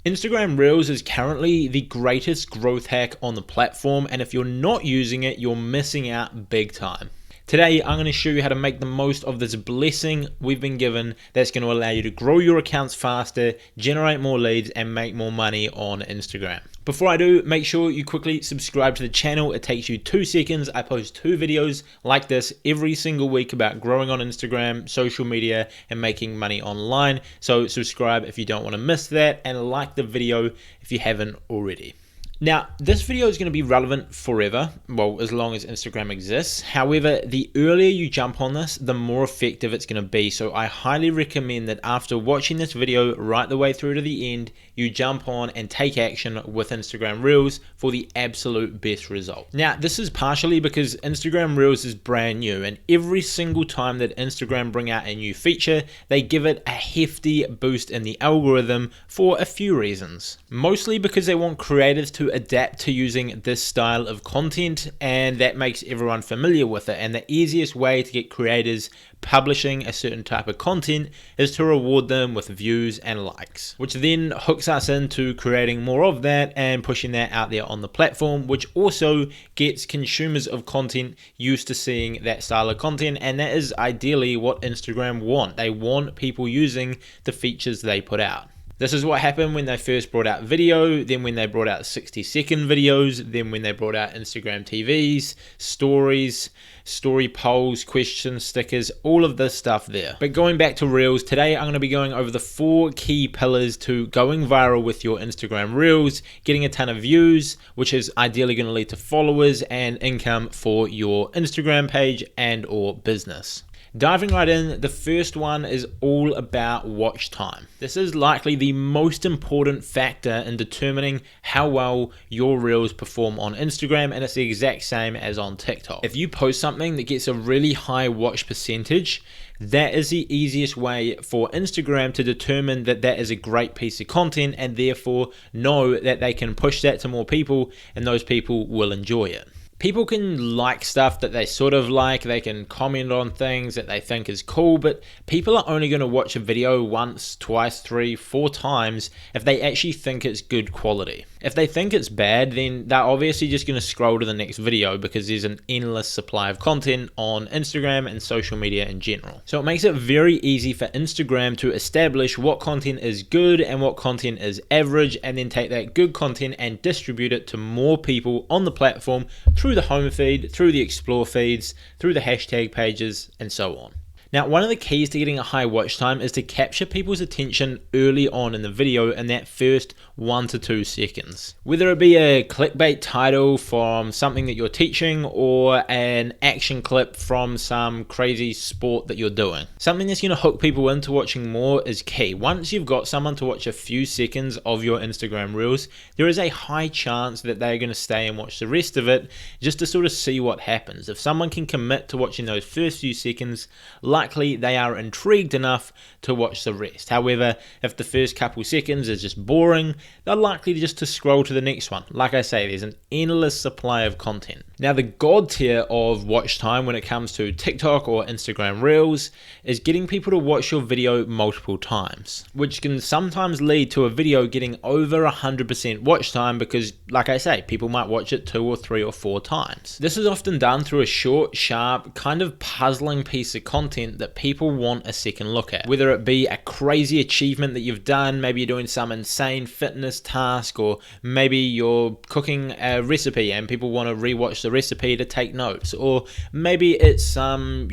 Instagram Reels is currently the greatest growth hack on the platform, and if you're not using it, you're missing out big time. Today, I'm going to show you how to make the most of this blessing we've been given that's going to allow you to grow your accounts faster, generate more leads, and make more money on Instagram. Before I do, make sure you quickly subscribe to the channel. It takes you 2 seconds. I post 2 videos like this every single week about growing on Instagram, social media, and making money online. So subscribe if you don't want to miss that, and like the video if you haven't already. Now, this video is going to be relevant forever, well, as long as Instagram exists. However, the earlier you jump on this, the more effective it's going to be. So I highly recommend that after watching this video right the way through to the end, you jump on and take action with Instagram Reels for the absolute best result. Now, this is partially because Instagram Reels is brand new, and every single time that Instagram bring out a new feature, they give it a hefty boost in the algorithm for a few reasons. Mostly because they want creators to adapt to using this style of content, and that makes everyone familiar with it. And the easiest way to get creators publishing a certain type of content is to reward them with views and likes, which then hooks us into creating more of that and pushing that out there on the platform, which also gets consumers of content used to seeing that style of content. And that is ideally what Instagram want. They want people using the features they put out. This is what happened when they first brought out video, then when they brought out 60-second videos, then when they brought out Instagram TVs, stories, story polls, question stickers, all of this stuff there. But going back to Reels, today I'm going to be going over the 4 key pillars to going viral with your Instagram Reels, getting a ton of views, which is ideally going to lead to followers and income for your Instagram page and or business. Diving right in, the first one is all about watch time. This is likely the most important factor in determining how well your Reels perform on Instagram, and it's the exact same as on TikTok. If you post something that gets a really high watch percentage, that is the easiest way for Instagram to determine that that is a great piece of content, and therefore know that they can push that to more people and those people will enjoy it. People can like stuff that they sort of like, they can comment on things that they think is cool, but people are only going to watch a video once, twice, 3, 4 times if they actually think it's good quality. If they think it's bad, then they're obviously just going to scroll to the next video because there's an endless supply of content on Instagram and social media in general. So it makes it very easy for Instagram to establish what content is good and what content is average, and then take that good content and distribute it to more people on the platform through the home feed, through the explore feeds, through the hashtag pages, and so on. Now, one of the keys to getting a high watch time is to capture people's attention early on in the video in that first 1 to 2 seconds. Whether it be a clickbait title from something that you're teaching or an action clip from some crazy sport that you're doing. Something that's going to hook people into watching more is key. Once you've got someone to watch a few seconds of your Instagram Reels, there is a high chance that they're going to stay and watch the rest of it just to sort of see what happens. If someone can commit to watching those first few seconds, likely they are intrigued enough to watch the rest. However, if the first couple seconds is just boring, they're likely just to scroll to the next one. Like I say, there's an endless supply of content. Now, the god tier of watch time when it comes to TikTok or Instagram Reels is getting people to watch your video multiple times, which can sometimes lead to a video getting over 100% watch time because, like I say, people might watch it 2 or 3 or 4 times. This is often done through a short, sharp, kind of puzzling piece of content that people want a second look at. Whether it be a crazy achievement that you've done, maybe you're doing some insane fitness task, or maybe you're cooking a recipe and people want to rewatch the recipe to take notes, or maybe it's some,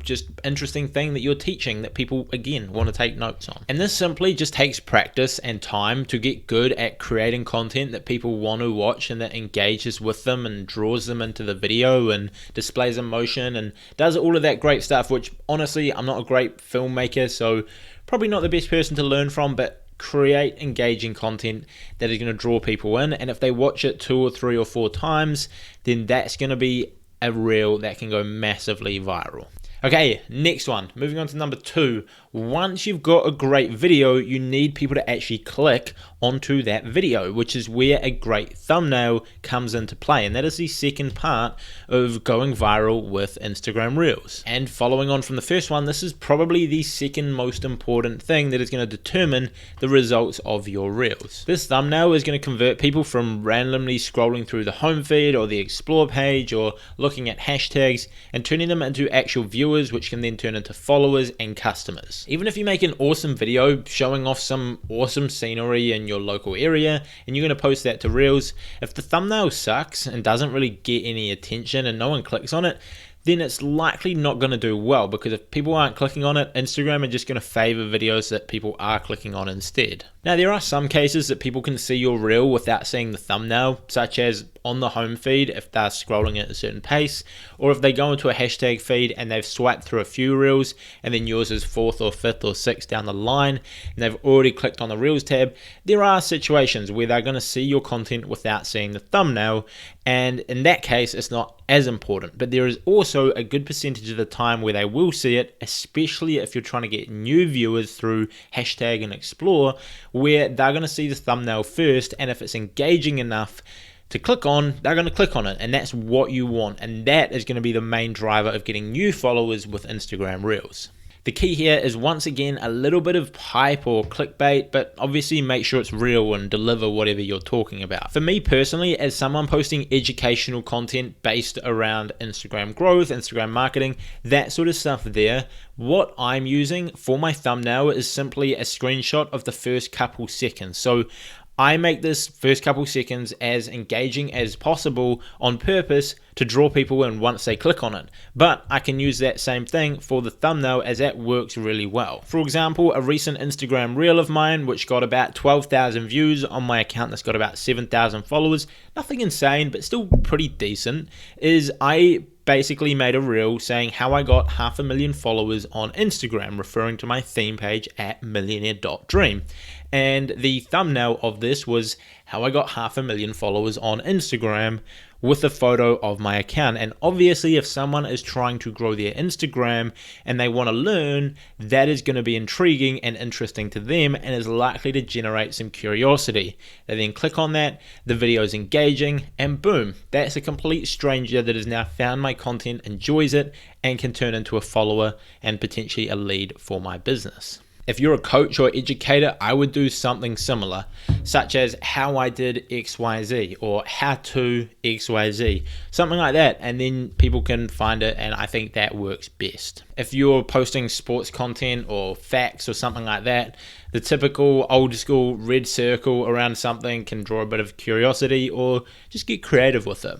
just interesting thing that you're teaching that people, again, want to take notes on. And this simply just takes practice and time to get good at creating content that people want to watch and that engages with them and draws them into the video and displays emotion and does all of that great stuff, which honestly, I'm not a great filmmaker, so probably not the best person to learn from, but create engaging content that is going to draw people in, and if they watch it 2 or 3 or 4 times, then that's going to be a reel that can go massively viral. Okay, next one. Moving on to number 2. Once you've got a great video, you need people to actually click onto that video, which is where a great thumbnail comes into play. And that is the second part of going viral with Instagram Reels. And following on from the first one, this is probably the second most important thing that is going to determine the results of your Reels. This thumbnail is going to convert people from randomly scrolling through the home feed or the explore page or looking at hashtags and turning them into actual viewers, which can then turn into followers and customers. Even if you make an awesome video showing off some awesome scenery in your local area and you're going to post that to Reels, if the thumbnail sucks and doesn't really get any attention and no one clicks on it, then it's likely not going to do well, because if people aren't clicking on it, Instagram are just going to favor videos that people are clicking on instead. Now, there are some cases that people can see your reel without seeing the thumbnail, such as on the home feed if they're scrolling at a certain pace, or if they go into a hashtag feed and they've swiped through a few reels and then yours is 4th or 5th or 6th down the line and they've already clicked on the Reels tab. There are situations where they're going to see your content without seeing the thumbnail, and in that case it's not as important. But there is also a good percentage of the time where they will see it, especially if you're trying to get new viewers through hashtag and explore, where they're going to see the thumbnail first, and if it's engaging enough to click on, they're going to click on it, and that's what you want, and that is going to be the main driver of getting new followers with Instagram Reels. The key here is, once again, a little bit of hype or clickbait, but obviously make sure it's real and deliver whatever you're talking about. For me personally, as someone posting educational content based around Instagram growth, Instagram marketing, that sort of stuff there, what I'm using for my thumbnail is simply a screenshot of the first couple seconds. So I make this first couple seconds as engaging as possible on purpose to draw people in once they click on it. But I can use that same thing for the thumbnail, as that works really well. For example, a recent Instagram reel of mine, which got about 12,000 views on my account that's got about 7,000 followers, nothing insane, but still pretty decent, is I basically made a reel saying how I got 500,000 followers on Instagram, referring to my theme page at millionaire.dream. And the thumbnail of this was how I got 500,000 followers on Instagram with a photo of my account. And obviously, if someone is trying to grow their Instagram and they want to learn, that is going to be intriguing and interesting to them and is likely to generate some curiosity. They then click on that, the video is engaging, and boom, that's a complete stranger that has now found my content, enjoys it, and can turn into a follower and potentially a lead for my business. If you're a coach or educator, I would do something similar, such as how I did XYZ or how to XYZ, something like that, and then people can find it, and I think that works best. If you're posting sports content or facts or something like that, the typical old school red circle around something can draw a bit of curiosity, or just get creative with it.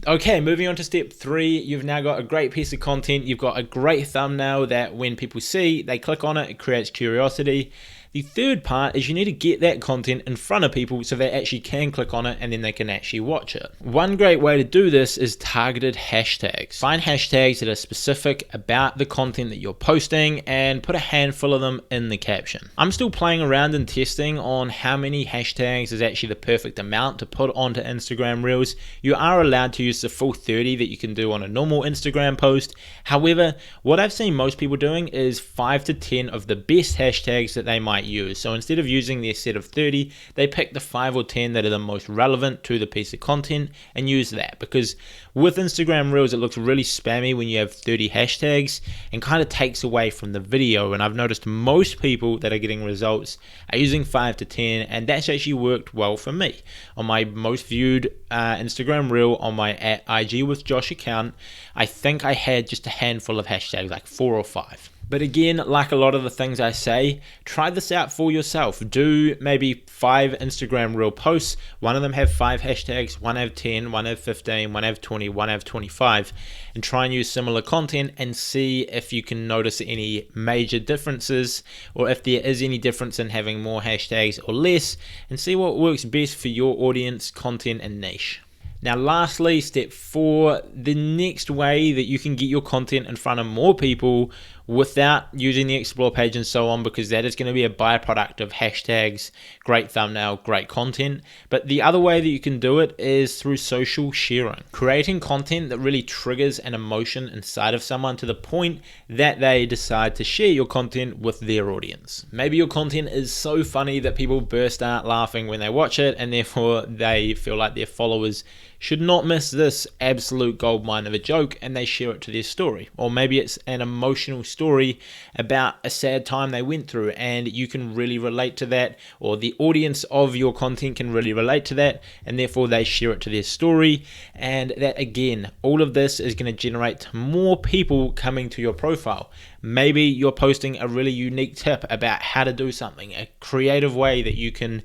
Okay, moving on to step 3, you've now got a great piece of content, you've got a great thumbnail that when people see, they click on it, it creates curiosity. The third part is you need to get that content in front of people so they actually can click on it and then they can actually watch it. One great way to do this is targeted hashtags. Find hashtags that are specific about the content that you're posting and put a handful of them in the caption. I'm still playing around and testing on how many hashtags is actually the perfect amount to put onto Instagram Reels. You are allowed to use the full 30 that you can do on a normal Instagram post. However, what I've seen most people doing is 5 to 10 of the best hashtags that they might use. So instead of using their set of 30, they pick the 5 or 10 that are the most relevant to the piece of content and use that, because with Instagram Reels it looks really spammy when you have 30 hashtags and kind of takes away from the video. And I've noticed most people that are getting results are using 5 to 10, and that's actually worked well for me. On my most viewed Instagram Reel on my @IG with Josh account, I think I had just a handful of hashtags, like 4 or 5. But again, like a lot of the things I say, try this out for yourself. Do maybe 5 Instagram Reel posts. One of them have 5 hashtags, one have 10, one have 15, one have 20, one have 25, and try and use similar content and see if you can notice any major differences, or if there is any difference in having more hashtags or less, and see what works best for your audience, content, and niche. Now lastly, step 4, the next way that you can get your content in front of more people without using the explore page and so on, because that is going to be a byproduct of hashtags, great thumbnail, great content. But the other way that you can do it is through social sharing, creating content that really triggers an emotion inside of someone to the point that they decide to share your content with their audience. Maybe your content is so funny that people burst out laughing when they watch it, and therefore they feel like their followers should not miss this absolute goldmine of a joke, and they share it to their story. Or maybe it's an emotional story about a sad time they went through, and you can really relate to that, or the audience of your content can really relate to that, and therefore they share it to their story. And that, again, all of this is going to generate more people coming to your profile. Maybe you're posting a really unique tip about how to do something, a creative way that you can,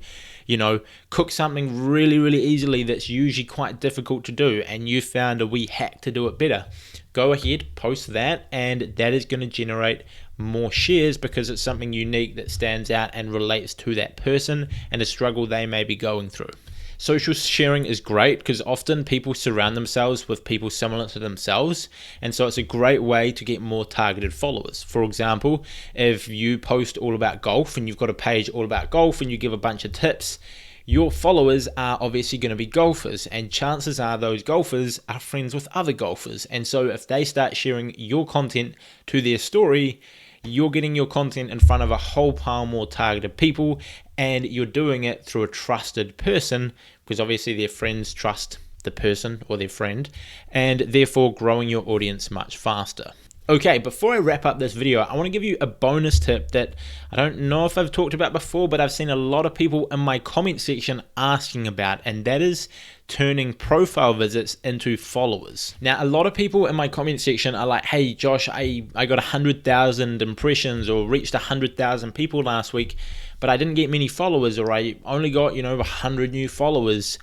cook something really, really easily that's usually quite difficult to do, and you found a wee hack to do it better. Go ahead, post that, and that is going to generate more shares because it's something unique that stands out and relates to that person and a struggle they may be going through. Social sharing is great because often people surround themselves with people similar to themselves, and so it's a great way to get more targeted followers. For example, if you post all about golf and you've got a page all about golf and you give a bunch of tips, your followers are obviously going to be golfers, and chances are those golfers are friends with other golfers. And so if they start sharing your content to their story, you're getting your content in front of a whole pile more targeted people, and you're doing it through a trusted person, because obviously their friends trust the person or their friend, and therefore growing your audience much faster. Okay, before I wrap up this video, I want to give you a bonus tip that I don't know if I've talked about before, but I've seen a lot of people in my comment section asking about, and that is turning profile visits into followers. Now, a lot of people in my comment section are like, hey Josh, I got 100,000 impressions or reached 100,000 people last week, but I didn't get many followers, or I only got 100 new followers.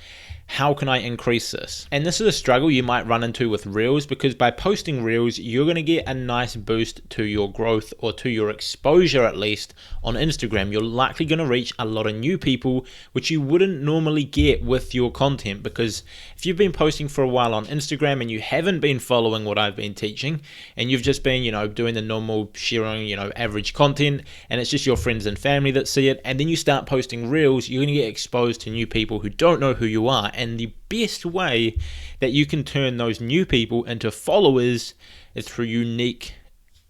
How can I increase this? And this is a struggle you might run into with Reels, because by posting Reels, you're going to get a nice boost to your growth, or to your exposure at least, on Instagram. You're likely going to reach a lot of new people, which you wouldn't normally get with your content, because if you've been posting for a while on Instagram and you haven't been following what I've been teaching, and you've just been, doing the normal sharing, average content, and it's just your friends and family that see it, and then you start posting Reels, you're going to get exposed to new people who don't know who you are. And the best way that you can turn those new people into followers is through unique,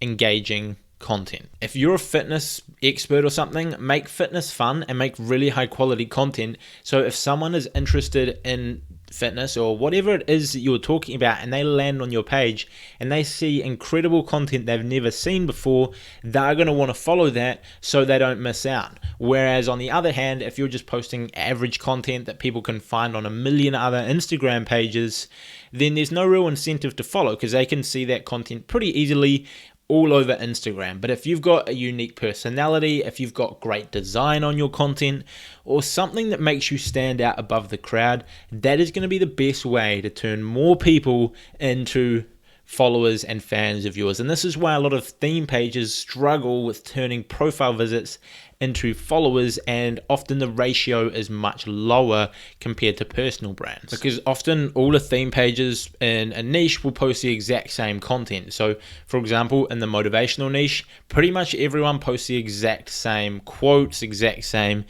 engaging content. If you're a fitness expert or something, make fitness fun and make really high quality content. So if someone is interested in fitness or whatever it is that you're talking about, and they land on your page and they see incredible content they've never seen before, they're going to want to follow that so they don't miss out. Whereas on the other hand, if you're just posting average content that people can find on a million other Instagram pages, then there's no real incentive to follow, because they can see that content pretty easily all over Instagram. But if you've got a unique personality, if you've got great design on your content, or something that makes you stand out above the crowd, that is going to be the best way to turn more people into followers and fans of yours. And this is why a lot of theme pages struggle with turning profile visits into followers, and often the ratio is much lower compared to personal brands, because often all the theme pages in a niche will post the exact same content. So for example, in the motivational niche, pretty much everyone posts the exact same quotes, exact same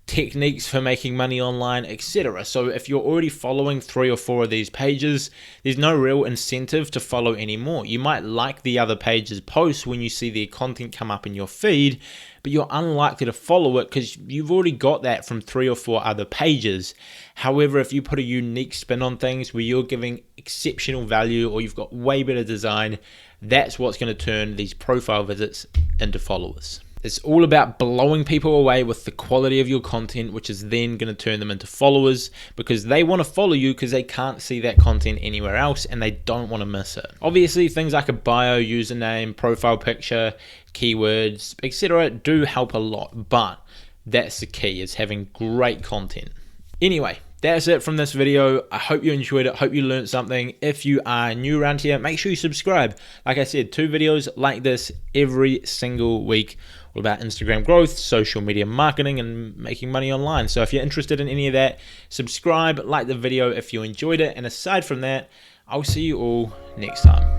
techniques for making money online, etc. So if you're already following 3 or 4 of these pages, there's no real incentive to follow anymore. You might like the other pages' posts when you see their content come up in your feed, but you're unlikely to follow it because you've already got that from 3 or 4 other pages. However, if you put a unique spin on things where you're giving exceptional value, or you've got way better design, that's what's going to turn these profile visits into followers. It's all about blowing people away with the quality of your content, which is then going to turn them into followers, because they want to follow you because they can't see that content anywhere else and they don't want to miss it. Obviously, things like a bio, username, profile picture, keywords, etc. do help a lot, but that's the key, is having great content. Anyway, that's it from this video. I hope you enjoyed it. Hope you learned something. If you are new around here, make sure you subscribe. Like I said, 2 videos like this every single week, all about Instagram growth, social media marketing, and making money online. So if you're interested in any of that, subscribe, like the video if you enjoyed it. And aside from that, I'll see you all next time.